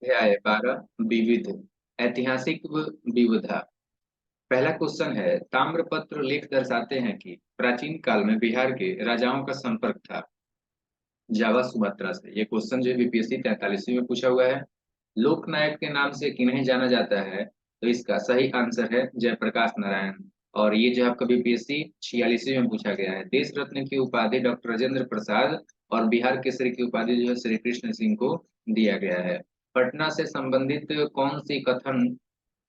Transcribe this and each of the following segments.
अध्याय 12 विविध ऐतिहासिक विविधता। पहला क्वेश्चन है, ताम्रपत्र लेख दर्शाते हैं कि प्राचीन काल में बिहार के राजाओं का संपर्क था जावा सुमात्रा से। ये क्वेश्चन जो बीपीएससी 43वीं में पूछा हुआ है। लोकनायक के नाम से किन्हें जाना जाता है? तो इसका सही आंसर है जयप्रकाश नारायण। और ये जो आपका बीपीएससी 46वीं में पूछा गया है। देश रत्न की उपाधि डॉक्टर राजेंद्र प्रसाद और बिहार केसरी की उपाधि जो है श्री कृष्ण सिंह को दिया गया है। पटना से संबंधित कौन सी कथन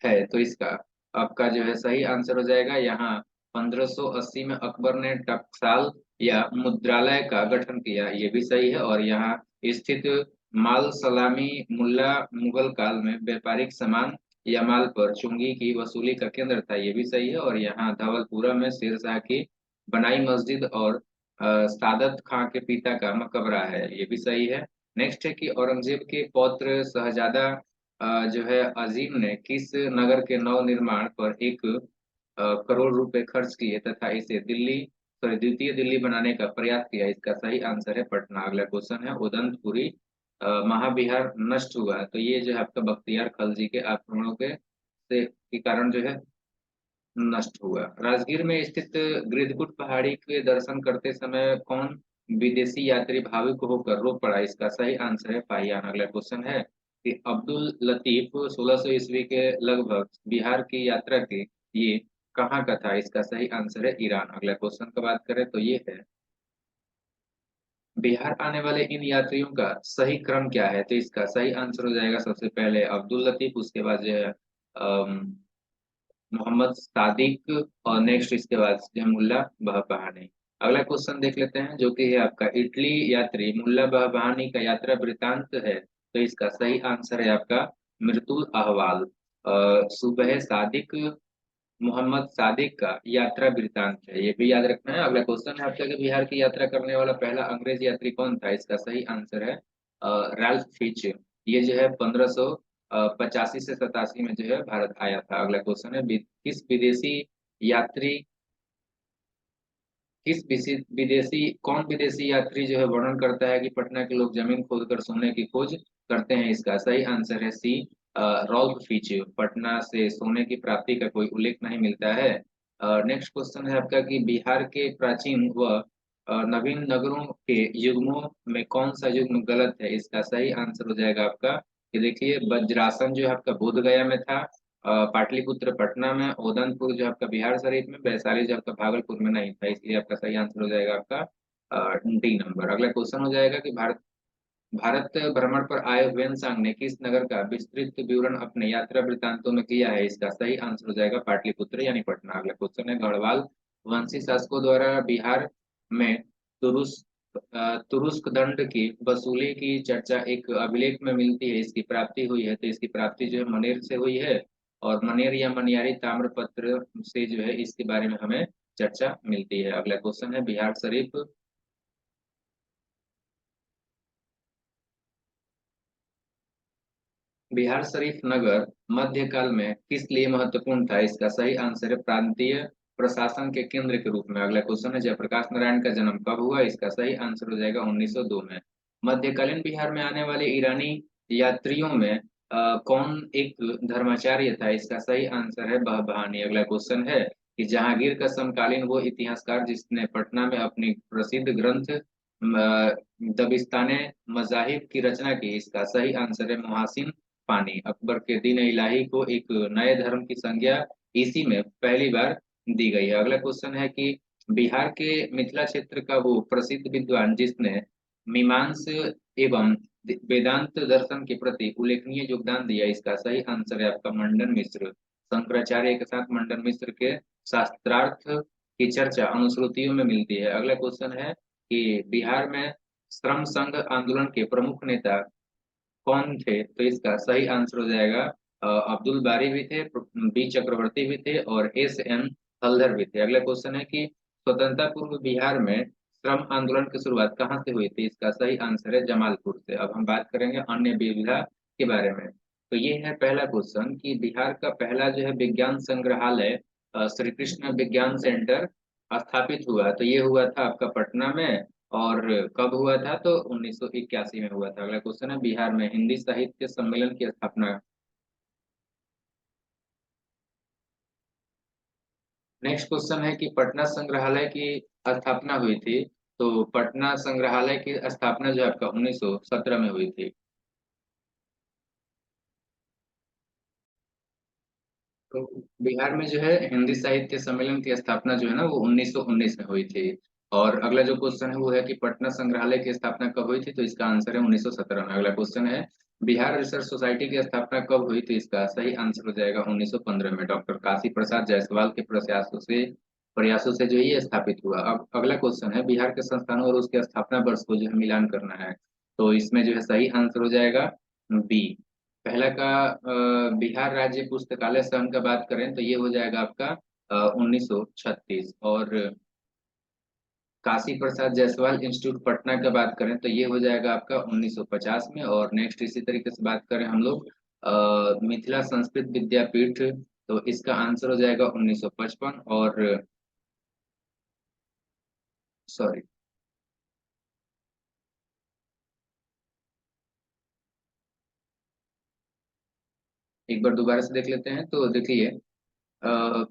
है? तो इसका आपका जो है सही आंसर हो जाएगा यहाँ 1580 में अकबर ने टकसाल या मुद्रालय का गठन किया, ये भी सही है। और यहाँ स्थित माल सलामी मुल्ला मुगल काल में व्यापारिक सामान या माल पर चुंगी की वसूली का केंद्र था, ये भी सही है। और यहाँ धवलपुरा में शेरशाह की बनाई मस्जिद और सादत खां के पिता का मकबरा है, ये भी सही है। नेक्स्ट है कि औरंगजेब के पौत्र शहजादा जो है अजीम ने किस नगर के नव निर्माण पर 1 करोड़ रुपए खर्च किए तथा इसे द्वितीय दिल्ली बनाने का प्रयास किया? इसका सही आंसर है पटना। अगला क्वेश्चन है, उदंतपुरी महाविहार नष्ट हुआ, तो ये जो है आपका बख्तियार खलजी के आक्रमणों के कारण जो है नष्ट हुआ। राजगीर में स्थित गिरधुकुट पहाड़ी के दर्शन करते समय कौन विदेशी यात्री भावुक होकर रो पड़ा? इसका सही आंसर है पाहियान। अगला क्वेश्चन है कि अब्दुल लतीफ 1600 ईस्वी के लगभग बिहार की यात्रा के ये कहाँ का था? इसका सही आंसर है ईरान। अगला क्वेश्चन का बात करें तो ये है, बिहार आने वाले इन यात्रियों का सही क्रम क्या है? तो इसका सही आंसर हो जाएगा सबसे पहले अब्दुल लतीफ, उसके बाद जो है मोहम्मद सादिक, और नेक्स्ट इसके बाद जो है मुल्ला बहबहानी। अगला क्वेश्चन देख लेते हैं जो कि है आपका, इटली यात्री मुल्ला बहबहानी का यात्रा वृतांत है, तो इसका सही आंसर है आपका मृतुल अहवाल। सुबह सादिक मोहम्मद सादिक का यात्रा वृतांत है, ये भी याद रखना है। अगला क्वेश्चन है आपका कि बिहार की यात्रा करने वाला पहला अंग्रेज यात्री कौन था? इसका सही आंसर है रैल्फ फिच। ये जो है 1585 से 87 में जो है भारत आया था। अगला क्वेश्चन है, यात्री कौन विदेशी यात्री जो है वर्णन करता है कि पटना के लोग जमीन खोदकर सोने की खोज करते हैं? इसका सही आंसर है सी रॉल्फ फिच। पटना से सोने की प्राप्ति का कोई उल्लेख नहीं मिलता है। नेक्स्ट क्वेश्चन है आपका कि बिहार के प्राचीन व नवीन नगरों के युग्मों में कौन सा युग्म गलत है? इसका सही आंसर हो जाएगा आपका कि देखिए, वज्रासन जो है आपका बोध गया में था, पाटलिपुत्र पटना में, उदयपुर जो आपका बिहार शरीफ में, वैशाली जो आपका भागलपुर में नहीं था, इसलिए आपका सही आंसर हो जाएगा आपका डी नंबर। अगला क्वेश्चन हो जाएगा कि भारत भारत भ्रमण पर आए ह्वेनसांग ने किस नगर का विस्तृत विवरण अपने यात्रा वृत्तांतों में किया है? इसका सही आंसर हो जाएगा पाटलिपुत्र यानी पटना। अगला क्वेश्चन है, गढ़वाल वंशी शासकों द्वारा बिहार में तुरुस्क दंड की वसूली की चर्चा एक अभिलेख में मिलती है, इसकी प्राप्ति हुई है, तो इसकी प्राप्ति जो है मनेर से हुई है। और मनेर या मनियारी ताम्रपत्र से जो है इसके बारे में हमें चर्चा मिलती है। अगला क्वेश्चन है, बिहार शरीफ बिहार शरीफ नगर मध्यकाल में किस लिए महत्वपूर्ण था? इसका सही आंसर है प्रांतीय प्रशासन के केंद्र के रूप में। अगला क्वेश्चन है, जयप्रकाश नारायण का जन्म कब हुआ? इसका सही आंसर हो जाएगा 1902 में। मध्यकालीन बिहार में आने वाले ईरानी यात्रियों में कौन एक धर्माचार्य था? इसका सही आंसर है बहबहानी। अगला क्वेश्चन है कि जहांगीर का समकालीन वो इतिहासकार जिसने पटना में अपनी प्रसिद्ध ग्रंथ दबिस्ताने मजाहिब की रचना की? इसका सही आंसर है मुहासिन पानी। अकबर के दीन इलाही को एक नए धर्म की संज्ञा इसी में पहली बार दी गई है। अगला क्वेश्चन है कि बिहार के मिथिला क्षेत्र का वो प्रसिद्ध विद्वान जिसने मीमांस एवं वेदांत दर्शन के प्रति उल्लेखनीय योगदान दिया? इसका सही आंसर है आपका मंडन मिश्र। शंकराचार्य के साथ मंडन मिश्र के शास्त्रार्थ की चर्चा अनुश्रुतियों में मिलती है। अगला क्वेश्चन है कि बिहार में श्रम संघ आंदोलन के प्रमुख नेता कौन थे? तो इसका सही आंसर हो जाएगा अब्दुल बारी भी थे, बी चक्रवर्ती भी थे, और एस एन हल्दर भी थे। अगला क्वेश्चन है कि स्वतंत्रता पूर्व बिहार में श्रम आंदोलन की शुरुआत कहाँ से हुई थी? इसका सही आंसर है जमालपुर से। अब हम बात करेंगे अन्य विविधा के बारे में। तो ये है पहला क्वेश्चन कि बिहार का पहला जो है विज्ञान संग्रहालय श्री कृष्ण विज्ञान सेंटर स्थापित हुआ, तो ये हुआ था आपका पटना में। और कब हुआ था? तो 1981 में हुआ था। अगला क्वेश्चन है, बिहार में हिंदी साहित्य सम्मेलन की स्थापना। नेक्स्ट क्वेश्चन है कि पटना संग्रहालय की स्थापना हुई थी। तो पटना संग्रहालय की स्थापना जो है आपका 1917 में हुई थी। तो बिहार में जो है हिंदी साहित्य सम्मेलन की स्थापना जो है ना वो 1919 में हुई थी। और अगला जो क्वेश्चन है वो है कि पटना संग्रहालय की स्थापना कब हुई थी? तो इसका आंसर है 1917 में। अगला क्वेश्चन है, बिहार रिसर्च सोसाइटी की स्थापना कब हुई थी? इसका सही आंसर हो जाएगा 1915 में, डॉक्टर काशी प्रसाद जायसवाल के प्रयासों से जो है ये स्थापित हुआ। अब अगला क्वेश्चन है, बिहार के संस्थानों और उसके स्थापना वर्ष को जो है मिलान करना है। तो इसमें जो है सही आंसर हो जाएगा बी। पहला का बिहार राज्य पुस्तकालय संघ का बात करें तो ये हो जाएगा आपका 1936। और काशी प्रसाद जायसवाल इंस्टीट्यूट पटना का बात करें तो ये हो जाएगा आपका 1950 में। और नेक्स्ट इसी तरीके से बात करें हम लोग मिथिला संस्कृत विद्यापीठ, तो इसका आंसर हो जाएगा 1955। और सॉरी, एक बार दोबारा से देख लेते हैं। तो देखिए अ,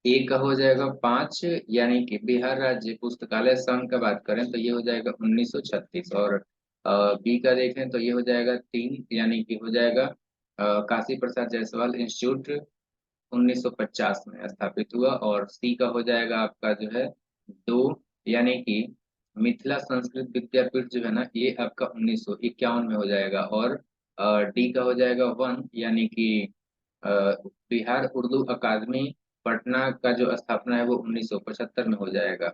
ए का हो जाएगा 5, यानी कि बिहार राज्य पुस्तकालय संघ का बात करें तो ये हो जाएगा 1936। और बी का देखें तो ये हो जाएगा 3, यानी कि हो जाएगा काशी प्रसाद जायसवाल इंस्टीट्यूट 1950 में स्थापित हुआ। और सी का हो जाएगा आपका जो है 2, यानी कि मिथिला संस्कृत विद्यापीठ जो है ना ये आपका 1951 में हो जाएगा। और डी का हो जाएगा 1, यानी कि अ, बिहार उर्दू अकादमी पटना का जो स्थापना है वो 1975 में हो जाएगा।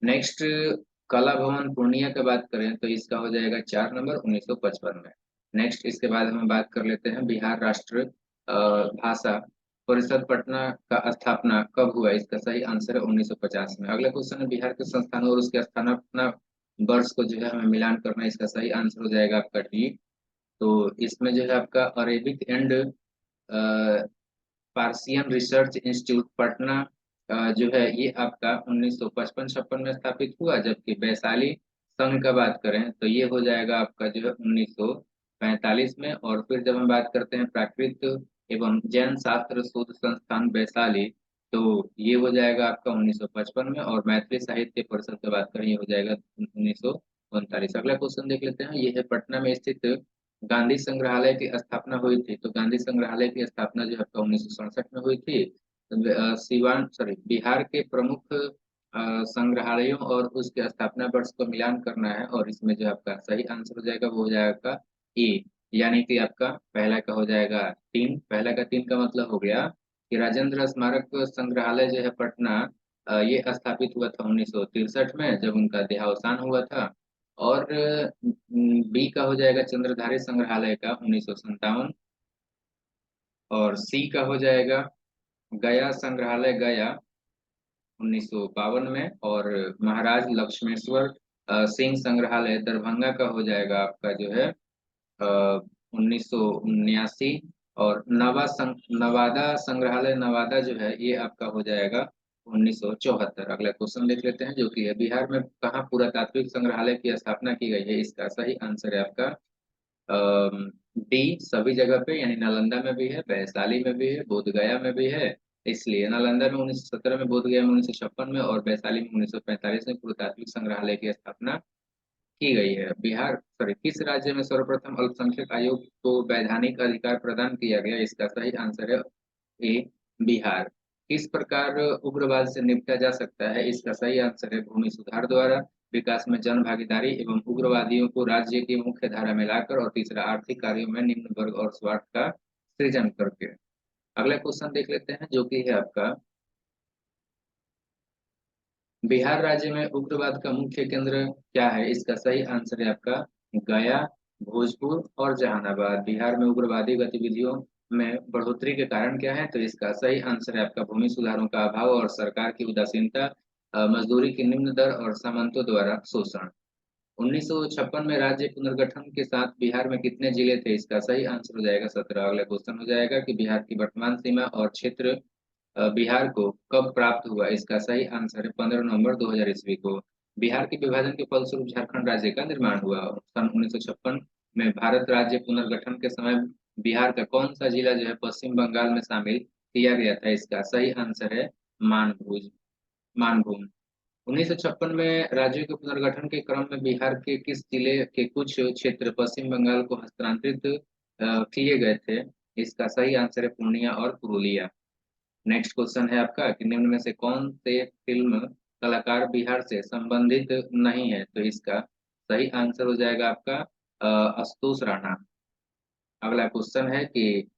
नेक्स्ट, कला भवन पूर्णिया का बात करें तो इसका हो जाएगा 4 नंबर 1955 में। नेक्स्ट इसके बाद हम बात कर लेते हैं, बिहार राष्ट्र भाषा परिषद पटना का स्थापना कब हुआ? इसका सही आंसर है 1950 में। अगला क्वेश्चन है, बिहार के संस्थानों और उसके स्थापना वर्ष को जो है हमें मिलान करना है। इसका सही आंसर हो जाएगा आपका डी। तो इसमें जो है आपका Arabic and Persian research institute Patna जो है ये आपका 1955-56 में स्थापित हुआ। जबकि वैशाली संघ का बात करें तो ये हो जाएगा आपका जो है 1945 में। और फिर जब हम बात करते हैं प्राकृत एवं जैन शास्त्र शोध संस्थान वैशाली, तो ये हो जाएगा आपका 1955 में। और मैथिली साहित्य परिषद की बात करें ये हो जाएगा 1939। अगला क्वेश्चन देख लेते हैं, ये है पटना में स्थित गांधी संग्रहालय की स्थापना हुई थी। तो गांधी संग्रहालय की स्थापना जो है आपका 1967 में हुई थी। सिवान सॉरी बिहार के प्रमुख संग्रहालयों और उसके स्थापना वर्ष को मिलान करना है। और इसमें जो आपका सही आंसर हो जाएगा वो हो जाएगा ए, यानी कि आपका पहला का हो जाएगा 3। पहला का 3 का मतलब हो गया कि राजेंद्र स्मारक संग्रहालय जो है पटना ये स्थापित हुआ था 1963 में, जब उनका देहावसान हुआ था। और बी का हो जाएगा चंद्रधारी संग्रहालय का 1957। और सी का हो जाएगा गया संग्रहालय गया 1952 में। और महाराज लक्ष्मेश्वर सिंह संग्रहालय दरभंगा का हो जाएगा आपका जो है 1979। और नवादा संग्रहालय नवादा जो है ये आपका हो जाएगा 1974। अगला क्वेश्चन देख लेते हैं, जो कि है बिहार में कहाँ पुरातात्विक संग्रहालय की स्थापना की गई है? इसका सही आंसर है आपका डी, सभी जगह पे, यानी नालंदा में भी है, वैशाली में भी है, बोध गया में भी है। इसलिए नालंदा में 1917 में, बोध गया में 1956 में, और वैशाली में 1945 में पुरातात्विक संग्रहालय की स्थापना की गई है। बिहार सॉरी किस राज्य में सर्वप्रथम अल्पसंख्यक आयोग को वैधानिक अधिकार प्रदान किया गया? इसका सही आंसर है ए, बिहार। किस प्रकार उग्रवाद से निपटा जा सकता है? इसका सही आंसर है भूमि सुधार द्वारा, विकास में जन भागीदारी एवं उग्रवादियों को राज्य की मुख्य धारा में लाकर, और तीसरा आर्थिक कार्यों में निम्न वर्ग और स्वार्थ का सृजन करके। अगला क्वेश्चन देख लेते हैं, जो कि है आपका, बिहार राज्य में उग्रवाद का मुख्य केंद्र क्या है? इसका सही आंसर है आपका गया, भोजपुर और जहानाबाद। बिहार में उग्रवादी गतिविधियों में बढ़ोतरी के कारण क्या है? तो इसका सही आंसर है आपका भूमि सुधारों का अभाव और सरकार की उदासीनता, मजदूरी की निम्न दर और सामंतों द्वारा शोषण। 1956 में राज्य पुनर्गठन के साथ बिहार में कितने जिले थे? इसका सही आंसर हो जाएगा 17। अगला क्वेश्चन हो जाएगा कि बिहार की वर्तमान सीमा और क्षेत्र बिहार को कब प्राप्त हुआ? इसका सही आंसर है 15 नवंबर 2000 ईस्वी को। बिहार के विभाजन के फलस्वरूप झारखंड राज्य का निर्माण हुआ। सन 1956 में भारत राज्य पुनर्गठन के समय बिहार का कौन सा जिला जो है पश्चिम बंगाल में शामिल किया गया था? इसका सही आंसर है मानभुज मानभूम। 1956 में राज्यों के पुनर्गठन के क्रम में बिहार के किस जिले के कुछ क्षेत्र पश्चिम बंगाल को हस्तांतरित किए गए थे? इसका सही आंसर है पूर्णिया और पुरुलिया। नेक्स्ट क्वेश्चन है आपका कि निम्न में से कौन से फिल्म कलाकार बिहार से संबंधित नहीं है? तो इसका सही आंसर हो जाएगा आपका आशुतोष राणा। अगला क्वेश्चन है कि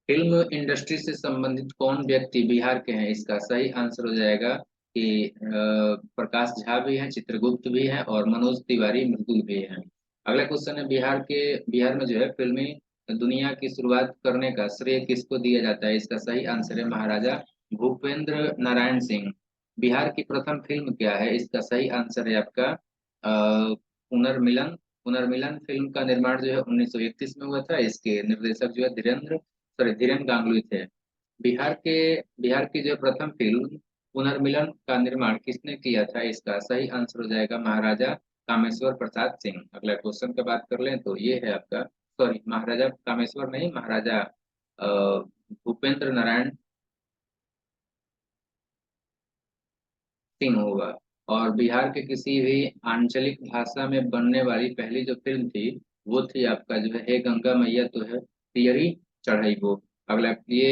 फिल्म इंडस्ट्री से संबंधित कौन व्यक्ति बिहार के हैं? इसका सही आंसर हो जाएगा कि प्रकाश झा भी हैं, चित्रगुप्त भी हैं और मनोज तिवारी मृदुल भी हैं। अगला क्वेश्चन है बिहार में जो है फिल्मी दुनिया की शुरुआत करने का श्रेय किसको दिया जाता है? इसका सही आंसर है महाराजा भूपेंद्र नारायण सिंह। बिहार की प्रथम फिल्म क्या है? इसका सही आंसर है आपका पुनर्मिलन। पुनर्मिलन फिल्म का निर्माण जो है 1931 में हुआ था। इसके निर्देशक जो है धीरेन्द्र गांगुली थे। बिहार की जो प्रथम फिल्म पुनर्मिलन का निर्माण किसने किया था? इसका सही आंसर हो जाएगा महाराजा कामेश्वर प्रसाद सिंह। अगला क्वेश्चन की बात कर लें तो ये है आपका, सॉरी महाराजा कामेश्वर नहीं, महाराजा भूपेंद्र नारायण सिंह होगा। और बिहार के किसी भी आंचलिक भाषा में बनने वाली पहली जो फिल्म थी वो थी आपका जो है हे गंगा मैया तो है पियरी चढ़ाई वो। अगला ये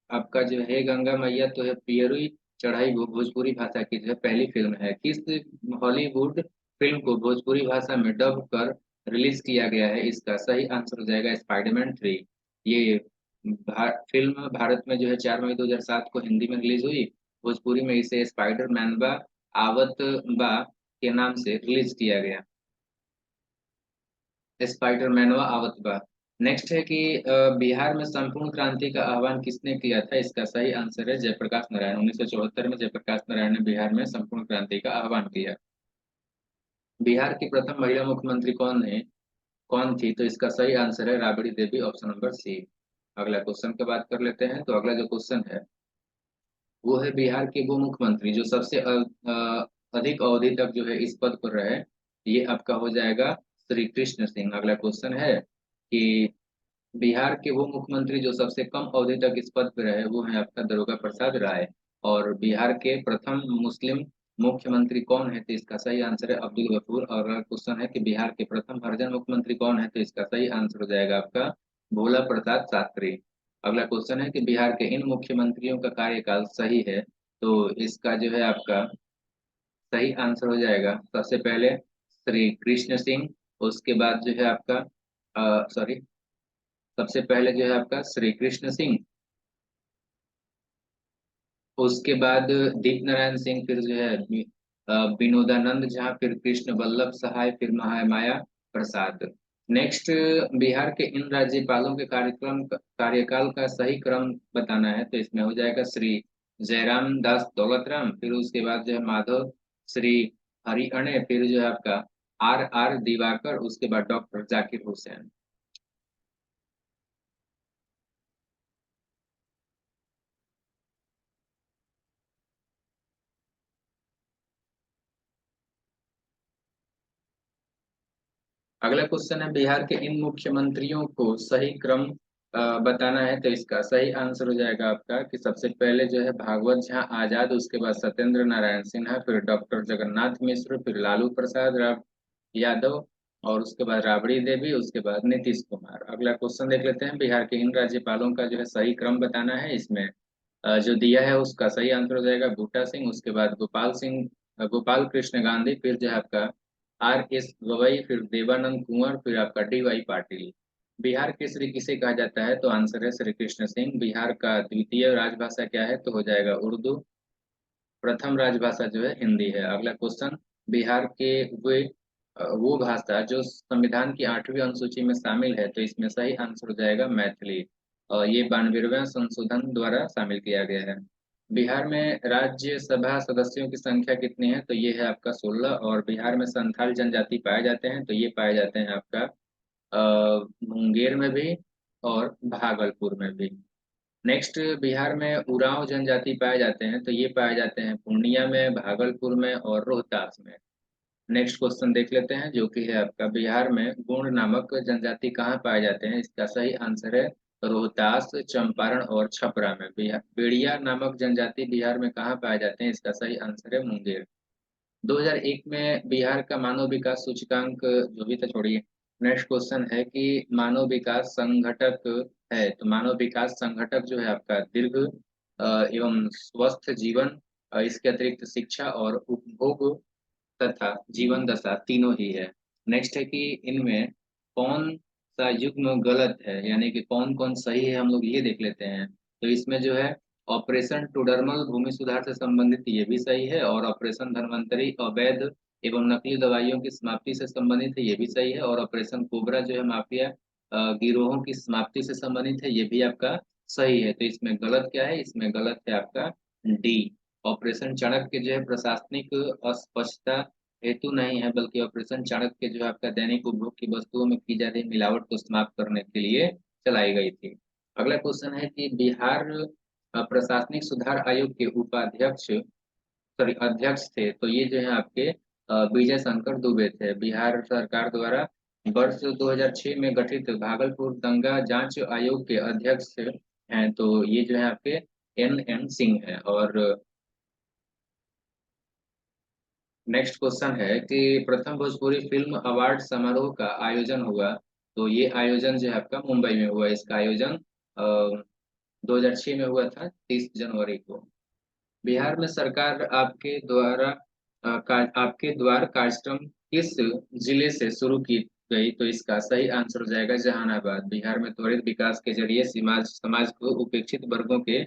आपका जो है गंगा मैया तो है पियरी चढ़ाई वो भोजपुरी भाषा की जो है पहली फिल्म है। किस हॉलीवुड फिल्म को भोजपुरी भाषा में डब कर रिलीज किया गया है? इसका सही आंसर हो जाएगा स्पाइडरमैन 3। ये फिल्म भारत में जो है 4 मई 2007 को हिंदी में रिलीज हुई। भोजपुरी में इसे स्पाइडर मैन बा आवत बा के नाम से रिलीज किया गया। स्पाइडर मैनवा आवत बा। नेक्स्ट है कि बिहार में संपूर्ण क्रांति का आह्वान किसने किया था? इसका सही आंसर है जयप्रकाश नारायण। 1974 में जयप्रकाश नारायण ने बिहार में संपूर्ण क्रांति का आह्वान किया। बिहार की प्रथम महिला मुख्यमंत्री कौन थी? तो इसका सही आंसर है Rabri Devi, option number C. अगला क्वेश्चन की बात कर लेते हैं। तो अगला जो क्वेश्चन है वो है बिहार के वो मुख्यमंत्री जो सबसे अधिक अवधि तक जो है इस पद पर रहे। ये आपका हो जाएगा श्री कृष्ण सिंह। अगला क्वेश्चन है कि बिहार के वो मुख्यमंत्री जो सबसे कम अवधि तक इस पद पर रहे वो है आपका दारोगा प्रसाद राय। और बिहार के प्रथम मुस्लिम मुख्यमंत्री कौन है? तो इसका सही आंसर है अब्दुल गफूर। और अगला क्वेश्चन है कि बिहार के प्रथम हरिजन मुख्यमंत्री कौन है? तो इसका सही आंसर हो जाएगा आपका भोला प्रसाद शास्त्री। अगला क्वेश्चन है कि बिहार के इन मुख्यमंत्रियों का कार्यकाल सही है? तो इसका जो है आपका सही आंसर हो जाएगा सबसे पहले श्री कृष्ण सिंह। उसके बाद जो है आपका सॉरी, सबसे पहले जो है आपका श्री कृष्ण सिंह, उसके बाद दीप नारायण सिंह, फिर जो है विनोदानंद झा, फिर कृष्ण वल्लभ सहाय, फिर महामाया प्रसाद। नेक्स्ट, बिहार के इन राज्यपालों के कार्यकाल का सही क्रम बताना है। तो इसमें हो जाएगा श्री जयराम दास दौलतराम, फिर उसके बाद जो है माधव श्री हरि अणे, फिर जो है आपका आर आर दिवाकर, उसके बाद डॉक्टर जाकिर हुसैन। अगला क्वेश्चन है बिहार के इन मुख्यमंत्रियों को सही क्रम बताना है। तो इसका सही आंसर हो जाएगा आपका कि सबसे पहले जो है भागवत झा आजाद, उसके बाद सत्येंद्र नारायण सिन्हा, फिर डॉक्टर जगन्नाथ मिश्र, फिर लालू प्रसाद यादव, और उसके बाद राबड़ी देवी, उसके बाद नीतीश कुमार। अगला क्वेश्चन देख लेते हैं। बिहार के इन राज्यपालों का जो है सही क्रम बताना है। इसमें जो दिया है उसका सही आंसर हो जाएगा बूटा सिंह, उसके बाद गोपाल कृष्ण गांधी, फिर जो है आपका आर एस गवई, फिर देवानंद कुंवर, फिर आपका डी वाई पाटिल। बिहार केसरी किसे कहा जाता है? तो आंसर है श्री कृष्ण सिंह। बिहार का द्वितीय राजभाषा क्या है? तो हो जाएगा उर्दू। प्रथम राजभाषा जो है हिंदी है। अगला क्वेश्चन, बिहार के वो भाषा जो संविधान की 8वीं अनुसूची में शामिल है। तो इसमें सही आंसर हो जाएगा मैथिली। और ये 92वें संशोधन द्वारा शामिल किया गया है। बिहार में राज्यसभा सदस्यों की संख्या कितनी है? तो ये है आपका 16। और बिहार में संथाल जनजाति पाए जाते हैं। तो ये पाए जाते हैं आपका मुंगेर में भी, और भागलपुर में भी। नेक्स्ट, बिहार में उरांव जनजाति पाए जाते हैं, तो ये पाए जाते हैं पूर्णिया में, भागलपुर में और रोहतास में। नेक्स्ट क्वेश्चन देख लेते हैं, जो कि है आपका, बिहार में गोंड नामक जनजाति कहाँ पाए जाते हैं? इसका सही आंसर है रोहतास, चंपारण और छपरा में। बिहार बेड़िया नामक जनजाति बिहार में कहाँ पाए जाते हैं? इसका सही आंसर है मुंगेर। 2001 में बिहार का मानव विकास सूचकांक जो भी था छोड़िए। नेक्स्ट क्वेश्चन है कि मानव विकास संघटक है, तो मानव विकास संघटक जो है आपका दीर्घ एवं स्वस्थ जीवन, इसके अतिरिक्त शिक्षा और उपभोग तथा जीवन दशा तीनों ही है। नेक्स्ट है कि इनमें कौन सा युग्म गलत है, यानी कि कौन कौन सही है, हम लोग ये देख लेते हैं। तो इसमें जो है ऑपरेशन टुडरमल भूमि सुधार से संबंधित ये भी सही है, और ऑपरेशन धनवंतरी अवैध एवं नकली दवाइयों की समाप्ति से संबंधित है, ये भी सही है, और ऑपरेशन कोबरा जो है माफिया गिरोहों की समाप्ति से संबंधित है, ये भी आपका सही है। तो इसमें गलत क्या है? इसमें गलत है आपका डी। ऑपरेशन चाणक्य जो है प्रशासनिक अस्पष्टता हेतु नहीं है, बल्कि ऑपरेशन चाणक्य जो है आपका दैनिक उपभोग की वस्तुओं में की जा रही मिलावट को समाप्त करने के लिए चलाई गई थी। अगला क्वेश्चन है कि बिहार प्रशासनिक सुधार आयोग के उपाध्यक्ष, सॉरी अध्यक्ष थे, तो ये जो है आपके विजय शंकर दुबे थे। बिहार सरकार द्वारा वर्ष 2006 में गठित भागलपुर दंगा जांच आयोग के अध्यक्ष हैं, तो ये जो है आपके एन सिंह है। और नेक्स्ट क्वेश्चन है कि प्रथम भोजपुरी फिल्म अवार्ड समारोह का आयोजन हुआ, तो ये आयोजन जो है आपका मुंबई में हुआ। इसका आयोजन 2006 में हुआ था, 30 जनवरी को। बिहार में सरकार आपके द्वार कार्यक्रम किस जिले से शुरू की गई? तो इसका सही आंसर हो जाएगा जहानाबाद। बिहार में त्वरित विकास के जरिए समाज समाज को उपेक्षित वर्गों के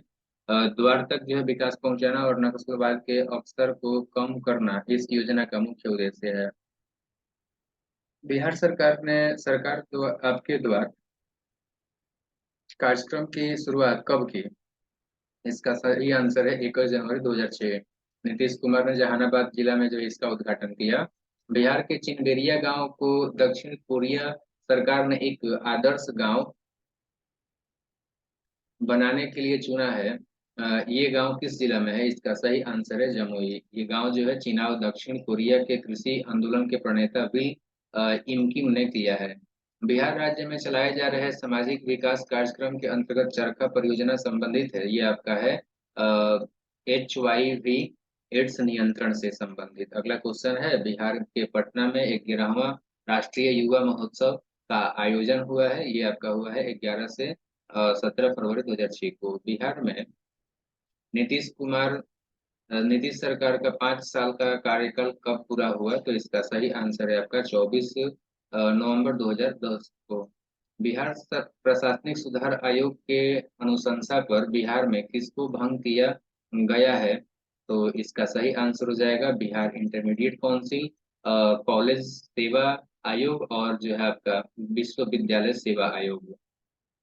द्वार तक जो है विकास पहुंचाना और नक्सलवाद के अवसर को कम करना इस योजना का मुख्य उद्देश्य है। बिहार सरकार ने आपके द्वार कार्यक्रम की शुरुआत कब की? इसका सही आंसर है 21 जनवरी 2006। नीतीश कुमार ने जहानाबाद जिला में जो है इसका उद्घाटन किया। बिहार के चिनबेरिया गांव को दक्षिण कोरिया सरकार ने एक आदर्श गांव बनाने के लिए चुना है। ये गांव किस जिला में है? इसका सही आंसर है जमुई। ये गांव जो है चिनाव दक्षिण कोरिया के कृषि आंदोलन के प्रणेता बिल इम किम ने किया है। बिहार राज्य में चलाए जा रहे सामाजिक विकास कार्यक्रम के अंतर्गत चरखा परियोजना संबंधित है, ये आपका है HIV एड्स नियंत्रण से संबंधित। अगला क्वेश्चन है, बिहार के पटना में 11वां राष्ट्रीय युवा महोत्सव का आयोजन हुआ है, ये आपका हुआ है 11 से 17 फरवरी 2006 को। बिहार में नीतीश कुमार नीतीश सरकार का 5 साल का कार्यकाल कब पूरा हुआ? तो इसका सही आंसर है आपका 24 नवंबर 2010 को। प्रशासनिक सुधार आयोग के अनुशंसा पर बिहार में किसको भंग किया गया है? तो इसका सही आंसर हो जाएगा बिहार इंटरमीडिएट काउंसिल, कॉलेज सेवा आयोग और जो है आपका विश्वविद्यालय सेवा आयोग।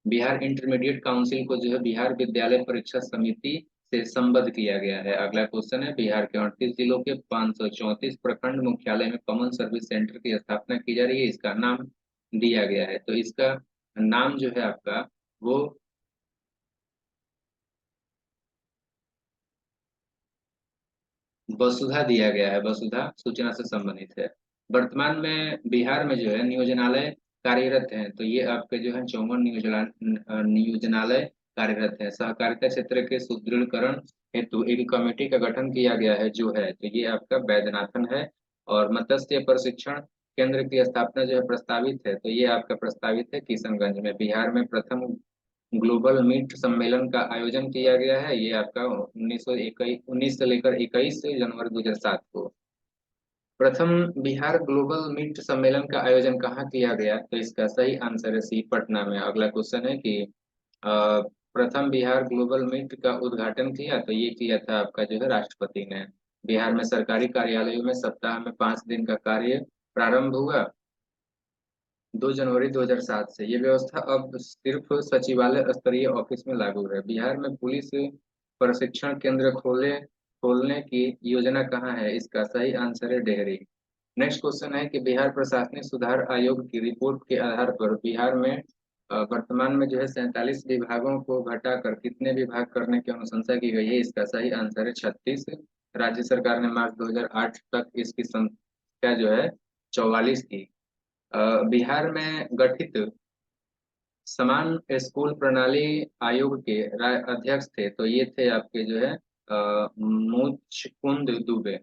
बिहार इंटरमीडिएट काउंसिल को जो है बिहार विद्यालय परीक्षा समिति से संबद्ध किया गया है। अगला क्वेश्चन है, बिहार के 38 जिलों के 534 प्रखंड मुख्यालय में कॉमन सर्विस सेंटर की स्थापना की जा रही है, इसका नाम दिया गया है। तो इसका नाम जो है आपका वो वसुधा दिया गया है, वसुधा सूचना से संबंधित है। वर्तमान में बिहार में जो है नियोजनालय कार्यरत हैं, तो ये आपके जो है 54 नियोजनालय कार्यरत है। सहकारिता क्षेत्र के सुदृढ़ीकरण हेतु एक कमेटी का गठन किया गया है, जो है तो ये आपका वैद्यनाथन है। और मत्स्य प्रशिक्षण केंद्र की स्थापना जो है प्रस्तावित है, तो ये आपका प्रस्तावित है किशनगंज में। बिहार में प्रथम ग्लोबल मीट सम्मेलन का आयोजन किया गया है, ये आपका 19 से लेकर 21 जनवरी 2007 को। प्रथम बिहार ग्लोबल मीट सम्मेलन का आयोजन कहाँ किया गया? तो इसका सही आंसर है सी, पटना में। अगला क्वेश्चन है कि प्रथम बिहार ग्लोबल मीट का उद्घाटन किया, तो ये किया था आपका जो है राष्ट्रपति ने। बिहार में सरकारी कार्यालयों में सप्ताह में 5 दिन का कार्य प्रारंभ हुआ 2 जनवरी 2007 से। ये व्यवस्था अब सिर्फ सचिवालय स्तरीय ऑफिस में लागू है। बिहार में पुलिस प्रशिक्षण केंद्र खोलने की योजना कहाँ है? इसका सही आंसर है डेहरी। नेक्स्ट क्वेश्चन है कि बिहार प्रशासनिक सुधार आयोग की रिपोर्ट के आधार पर बिहार में वर्तमान में जो है 47 विभागों को घटाकर कितने विभाग करने की अनुशंसा की गई है? इसका सही आंसर है 36। राज्य सरकार ने मार्च 2008 तक इसकी संख्या जो है 44 की। बिहार में गठित समान स्कूल प्रणाली आयोग के अध्यक्ष थे, तो ये थे आपके जो है मुचकुंद दुबे।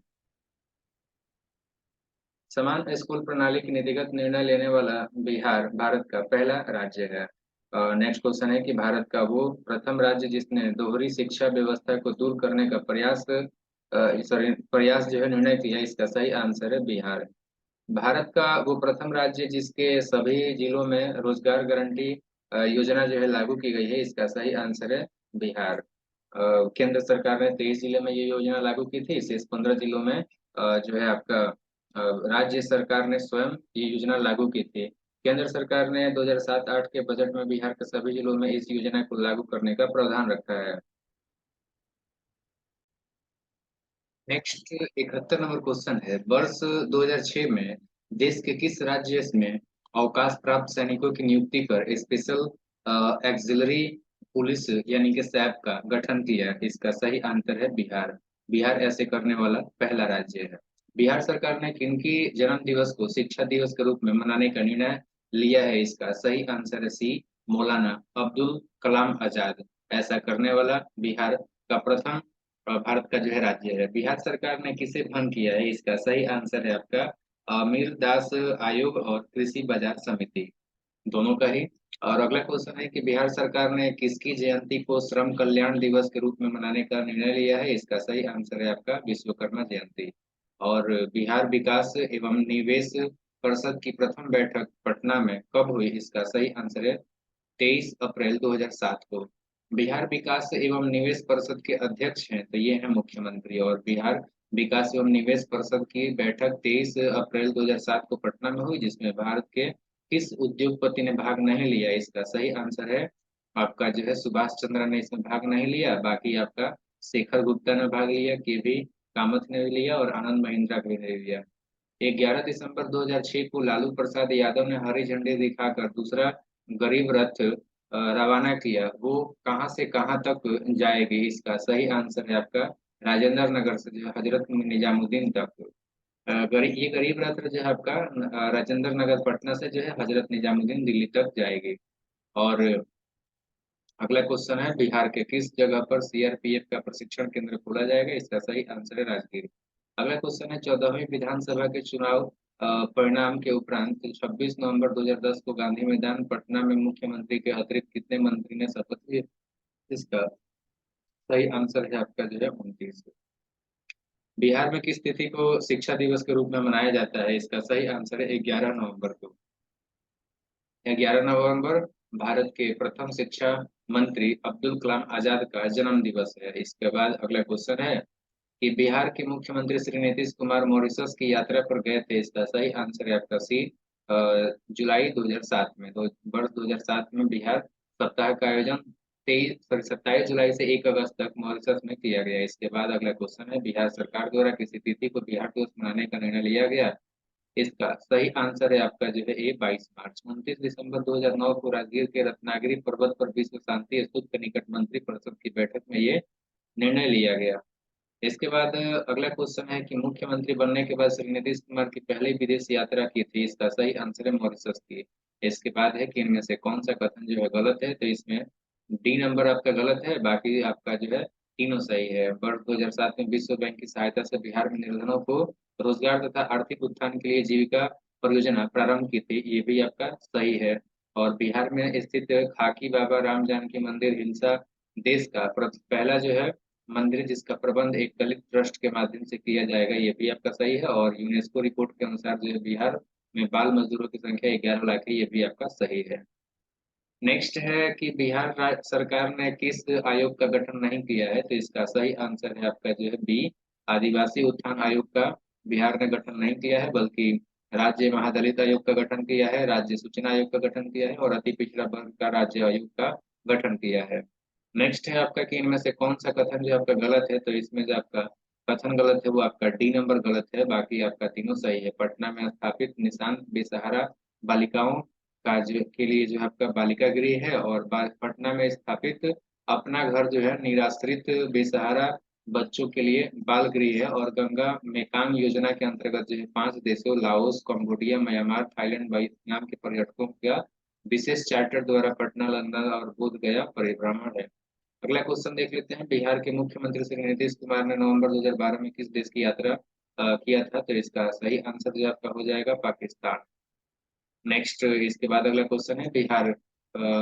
समान स्कूल प्रणाली की नीतिगत निर्णय लेने वाला बिहार भारत का पहला राज्य है। नेक्स्ट क्वेश्चन है कि भारत का वो प्रथम राज्य जिसने दोहरी शिक्षा व्यवस्था को दूर करने का प्रयास जो है निर्णय किया। इसका सही आंसर है बिहार। भारत का वो प्रथम राज्य जिसके सभी जिलों में रोजगार गारंटी योजना जो है लागू की गई है। इसका सही आंसर है बिहार। केंद्र सरकार ने 23 जिले में ये योजना लागू की थी। शेष 15 जिलों में जो है आपका राज्य सरकार ने स्वयं ये योजना लागू की थी। केंद्र सरकार ने 2007-8 के बजट में बिहार के सभी जिलों में इस योजना को लागू करने का प्रावधान रखा है। नेक्स्ट 71 नंबर क्वेश्चन है, वर्ष 2006 में देश के किस राज्य में अवकाश प्राप्त सैनिकों की नियुक्ति कर स्पेशल एक्सिलरी पुलिस यानी कि सैप का गठन किया? इसका सही आंसर है बिहार। बिहार ऐसे करने वाला पहला राज्य है। बिहार सरकार ने किनकी जन्म दिवस को शिक्षा दिवस के रूप में मनाने का निर्णय लिया है? इसका सही आंसर है सी, मौलाना अब्दुल कलाम आजाद। ऐसा करने वाला बिहार का प्रथम भारत का जो है राज्य है। बिहार सरकार ने किसे भंग किया है? इसका सही आंसर है आपका अमीर दास आयोग और कृषि बाजार समिति, दोनों का ही। और अगला क्वेश्चन है कि बिहार सरकार ने किसकी जयंती को श्रम कल्याण दिवस के रूप में मनाने का निर्णय लिया है? इसका सही आंसर है आपका विश्वकर्मा जयंती। और बिहार विकास एवं निवेश परिषद की प्रथम बैठक पटना में कब हुई? इसका सही आंसर है 23 अप्रैल 2007 को। बिहार विकास एवं निवेश परिषद के अध्यक्ष हैं, तो ये है मुख्यमंत्री। और बिहार विकास एवं निवेश परिषद की बैठक 23 अप्रैल 2007 को पटना में हुई, जिसमें भारत के किस उद्योगपति ने भाग नहीं लिया? इसका सही आंसर है आपका जो है सुभाष चंद्र ने इसमें भाग नहीं लिया। बाकी आपका शेखर गुप्ता ने भाग लिया, के भी कामत ने भी लिया और आनंद महिंद्रा भी ने लिया। 11 दिसंबर 2006 को लालू प्रसाद यादव ने हरी झंडी दिखाकर दूसरा गरीब रथ रवाना किया। वो कहाँ से कहाँ तक जाएगी? इसका सही आंसर है आपका राजेंद्र नगर से जो है हजरत निजामुद्दीन तक। ये गरीब रथ जो है आपका राजेंद्र नगर पटना से जो है हजरत निजामुद्दीन दिल्ली तक जाएगी। और अगला क्वेश्चन है, बिहार के किस जगह पर सीआरपीएफ का प्रशिक्षण केंद्र खोला जाएगा? इसका सही आंसर है राजगीर। अगला क्वेश्चन है, 14वीं विधानसभा के चुनाव परिणाम के उपरांत 26 नवंबर 2010 को गांधी मैदान पटना में मुख्यमंत्री के अतिरिक्त कितने मंत्री ने शपथ ली? इसका सही आंसर है आपका जो है 29। बिहार में किस तिथि को शिक्षा दिवस के रूप में मनाया जाता है? इसका सही आंसर है 11 नवंबर को। 11 नवंबर भारत के प्रथम शिक्षा मंत्री अब्दुल कलाम आजाद का जन्म दिवस है। इसके बाद अगला क्वेश्चन है कि बिहार के मुख्यमंत्री श्री नीतीश कुमार मॉरिशस की यात्रा पर गए थे। इसका सही आंसर है आपका सी, जुलाई 2007 में। तो वर्ष 2007 में बिहार सप्ताह का आयोजन 27 जुलाई से 1 अगस्त तक मॉरिशस में किया गया। इसके बाद अगला क्वेश्चन है, बिहार सरकार द्वारा किसी तिथि को बिहार दिवस मनाने का निर्णय लिया गया? इसका सही आंसर है आपका जो है ए, 22 मार्च। 29 दिसंबर 2009 को राजगीर के रत्नागिरी पर्वत पर विश्व शांति स्तूप के निकट मंत्री परिषद की बैठक में ये निर्णय लिया गया। इसके बाद अगला क्वेश्चन है कि मुख्यमंत्री बनने के बाद श्री नीतीश कुमार की पहली विदेश यात्रा की थी? इसका सही आंसर है मॉरिशस की। इसके बाद है कि इनमें से कौन सा कथन जो है गलत है? तो इसमें डी नंबर आपका गलत है, बाकी आपका जो है तीनों सही है। वर्ष 2007 में विश्व बैंक की सहायता से बिहार में निर्धनों को रोजगार तथा आर्थिक उत्थान के लिए जीविका परियोजना प्रारंभ की थी, ये भी आपका सही है। और बिहार में स्थित खाकी बाबा राम जानकी मंदिर हिंसा देश का पहला जो है मंदिर जिसका प्रबंध एक दलित ट्रस्ट के माध्यम से किया जाएगा, ये भी आपका सही है। और यूनेस्को रिपोर्ट के अनुसार जो है बिहार में बाल मजदूरों की संख्या 11 लाख है, ये भी आपका सही है। नेक्स्ट है कि बिहार राज्य सरकार ने किस आयोग का गठन नहीं किया है? तो इसका सही आंसर है आपका जो है बी, आदिवासी उत्थान आयोग का बिहार ने गठन नहीं किया है, बल्कि राज्य महादलित आयोग का गठन किया है, राज्य सूचना आयोग का गठन किया है और अति पिछड़ा वर्ग का राज्य आयोग का गठन किया है। नेक्स्ट है आपका कि इनमें से कौन सा कथन जो आपका गलत है? तो इसमें जो आपका कथन गलत है वो आपका डी नंबर गलत है, बाकी आपका तीनों सही है। पटना में स्थापित निशान बेसहारा बालिकाओं कार्य के लिए जो है आपका बालिका गृह है, और पटना में स्थापित अपना घर जो है निराश्रित बेसहारा बच्चों के लिए बाल गृह है। और गंगा मेकांग योजना के अंतर्गत जो है 5 देशों Laos, Cambodia, Myanmar, Thailand, Vietnam के पर्यटकों का विशेष चार्टर द्वारा पटना, लंदन और बोध गया परिभ्रमण है। अगला क्वेश्चन देख लेते हैं। बिहार के मुख्यमंत्री श्री नीतीश कुमार ने नवंबर 2012 में किस देश की यात्रा किया था? तो इसका सही आंसर जो आपका हो जाएगा पाकिस्तान। नेक्स्ट, इसके बाद अगला क्वेश्चन है। बिहार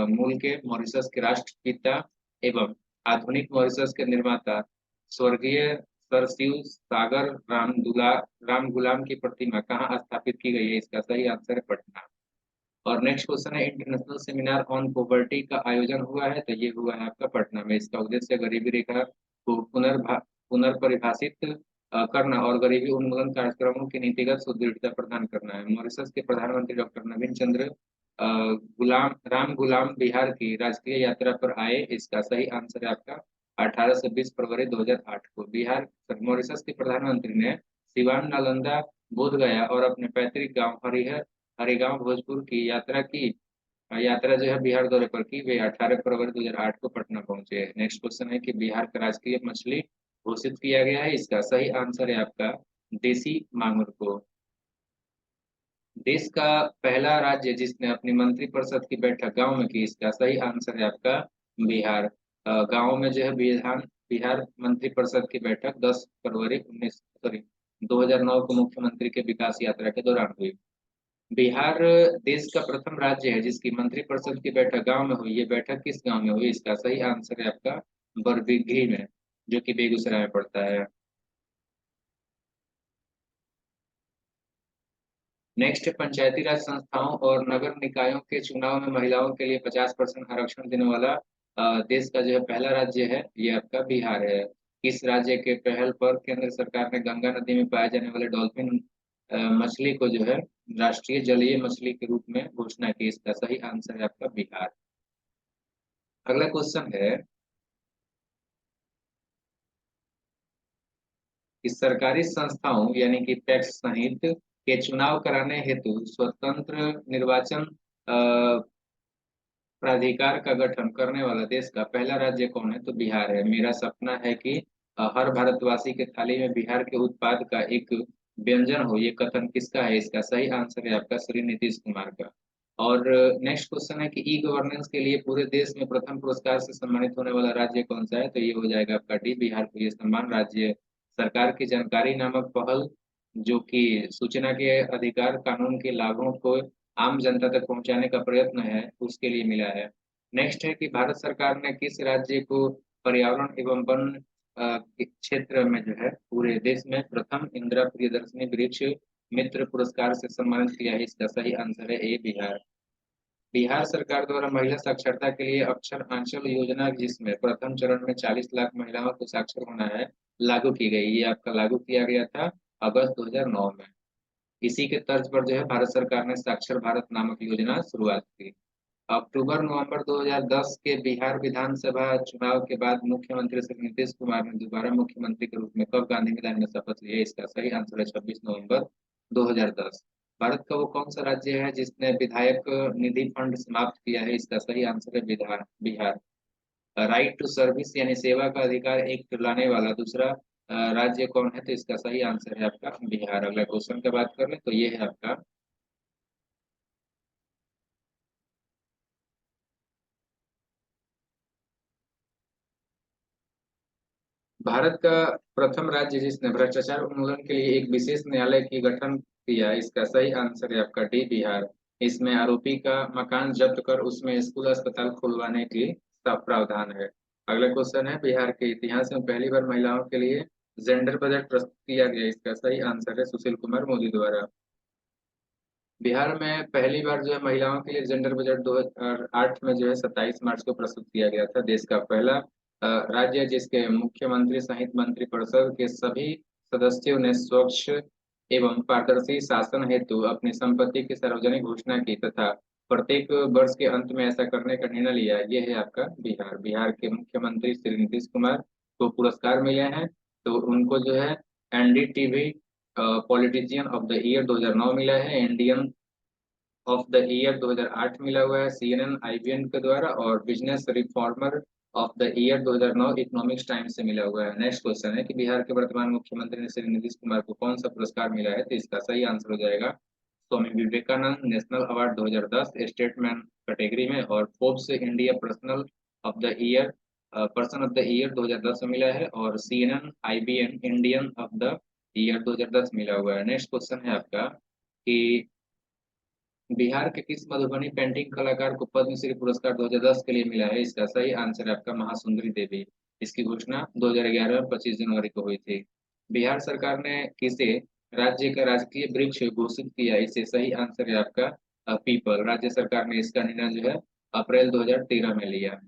मूल के मॉरिशस के राष्ट्रपिता एवं आधुनिक मॉरिशस के निर्माता स्वर्गीय सर शिव सागर राम गुलाम की प्रतिमा कहाँ स्थापित की गई है? इसका सही आंसर है पटना। और नेक्स्ट क्वेश्चन है। इंटरनेशनल सेमिनार ऑन पॉवर्टी का आयोजन हुआ है, तो ये हुआ है आपका पटना में। इसका उद्देश्य गरीबी रेखा को पुनर्परिभाषित करना और गरीबी उन्मूलन कार्यक्रमों की नीतिगत सुदृढ़ता प्रदान करना है। मॉरिशस के प्रधानमंत्री डॉक्टर नवीन चंद्र गुलाम बिहार की राजकीय यात्रा पर आए। इसका सही आंसर है आपका 18 से 20 फरवरी 2008 को बिहार मॉरिशस के प्रधानमंत्री ने सिवान, नालंदा, बोध गया और अपने पैतृक गांव हरिगांव भोजपुर की यात्रा जो है बिहार दौरे पर की। वे 18 फरवरी 2008 को पटना पहुंचे। नेक्स्ट क्वेश्चन है कि बिहार का राजकीय मछली घोषित किया गया है। इसका सही आंसर है आपका देसी मांगुर को। देश का पहला राज्य जिसने अपनी मंत्रिपरिषद की बैठक गांव में की, इसका सही आंसर है आपका बिहार। गांव में जो है बिहार मंत्रिपरिषद की बैठक 10 फरवरी 2009 को मुख्यमंत्री के विकास यात्रा के दौरान हुई। बिहार देश का प्रथम राज्य है जिसकी मंत्रिपरिषद की बैठक गांव में हुई। ये बैठक किस गांव में हुई? इसका सही आंसर है आपका बरबीघी में, जो कि बेगूसराय में पड़ता है। नेक्स्ट, पंचायती राज संस्थाओं और नगर निकायों के चुनाव में महिलाओं के लिए 50% आरक्षण देने वाला देश का जो है पहला राज्य है, ये आपका बिहार है। इस राज्य के पहल पर केंद्र सरकार ने गंगा नदी में पाए जाने वाले डॉल्फिन मछली को जो है राष्ट्रीय जलीय मछली के रूप में घोषणा की। इसका सही आंसर है आपका बिहार। अगला क्वेश्चन है कि सरकारी संस्थाओं यानी कि टैक्स सहित के चुनाव कराने हेतु स्वतंत्र निर्वाचन प्राधिकार का गठन करने वाला देश का पहला राज्य कौन है? तो बिहार है। मेरा सपना है कि हर भारतवासी के थाली में बिहार के उत्पाद का एक व्यंजन हो, ये कथन किसका है? इसका सही आंसर है आपका श्री नीतीश कुमार का। और नेक्स्ट क्वेश्चन है कि ई गवर्नेंस के लिए पूरे देश में प्रथम पुरस्कार से सम्मानित होने वाला राज्य कौन सा है? तो ये हो जाएगा आपका डी। बिहार को ये सम्मान राज्य सरकार की जानकारी नामक पहल, जो कि सूचना के अधिकार कानून के लाभों को आम जनता तक पहुंचाने का प्रयत्न है, उसके लिए मिला है। नेक्स्ट है कि भारत सरकार ने किस राज्य को पर्यावरण एवं वन के क्षेत्र में जो है पूरे देश में प्रथम इंदिरा प्रियदर्शनी वृक्ष मित्र पुरस्कार से सम्मानित किया है? इसका सही आंसर है ए बिहार। बिहार सरकार द्वारा महिला साक्षरता के लिए अक्षर आंचल योजना, जिसमें प्रथम चरण में 40 लाख महिलाओं को साक्षर होना है, लागू की गई। ये आपका लागू किया गया था अगस्त 2009 में। इसी के तर्ज पर जो है भारत सरकार ने साक्षर भारत नामक योजना शुरुआत की। अक्टूबर नवंबर 2010 के बिहार विधानसभा चुनाव के बाद मुख्यमंत्री श्री नीतीश कुमार ने दोबारा मुख्यमंत्री के रूप में कब गांधी मैदान में शपथ ली है? इसका सही आंसर है 26 नवंबर 2010। भारत का वो कौन सा राज्य है जिसने विधायक निधि फंड समाप्त किया है? इसका सही आंसर है बिहार। राइट टू सर्विस यानी सेवा का अधिकार एक लाने वाला दूसरा राज्य कौन है? तो इसका सही आंसर है आपका बिहार। अगला क्वेश्चन की बात कर ले तो ये है आपका भारत का प्रथम राज्य जिसने भ्रष्टाचार उन्मूलन के लिए एक विशेष न्यायालय की गठन किया। इसका सही आंसर है आपका डी बिहार। इसमें आरोपी का मकान जब्त कर उसमें स्कूल अस्पताल खुलवाने की प्रावधान है। अगला क्वेश्चन है। बिहार के इतिहास में पहली बार महिलाओं के लिए जेंडर बजट प्रस्तुत किया गया। इसका सही आंसर है सुशील कुमार मोदी द्वारा। बिहार में पहली बार जो है महिलाओं के लिए जेंडर बजट 2008 में जो है 27 मार्च को प्रस्तुत किया गया था। देश का पहला राज्य जिसके मुख्यमंत्री सहित मंत्रिपरिषद के सभी सदस्यों ने स्वच्छ एवं पारदर्शी शासन हेतु अपनी संपत्ति की सार्वजनिक घोषणा की तथा प्रत्येक वर्ष के अंत में ऐसा करने का निर्णय लिया। ये है आपका बिहार। बिहार के मुख्यमंत्री श्री नीतीश कुमार को पुरस्कार मिले हैं, तो उनको जो है NDTV politician of the year 2009 मिला है, इंडियन ऑफ द ईयर 2008 मिला हुआ है CNN IBN के द्वारा, और business reformer of the year 2009 economics times से मिला हुआ है। नेक्स्ट क्वेश्चन है कि बिहार के वर्तमान मुख्यमंत्री श्री नीतीश कुमार को कौन सा पुरस्कार मिला है, तो इसका सही आंसर हो जाएगा Swami Vivekananda national award 2010 statesman category में, और Forbes India personal of the year person of the year 2010 में मिला है, और CNN IBN Indian of the year 2010 मिला हुआ है। नेक्स्ट क्वेश्चन है आपका कि बिहार के किस मधुबनी पेंटिंग कलाकार को पद्मश्री पुरस्कार 2010 के लिए मिला है, इसका सही आंसर है आपका महासुंदरी देवी। इसकी घोषणा 2011 में 25 जनवरी को हुई थी। बिहार सरकार ने किसे राज्य का राजकीय वृक्ष घोषित किया, इसे सही आंसर है आपका पीपल। राज्य सरकार ने इसका निर्णय जो है अप्रैल 2013 में लिया।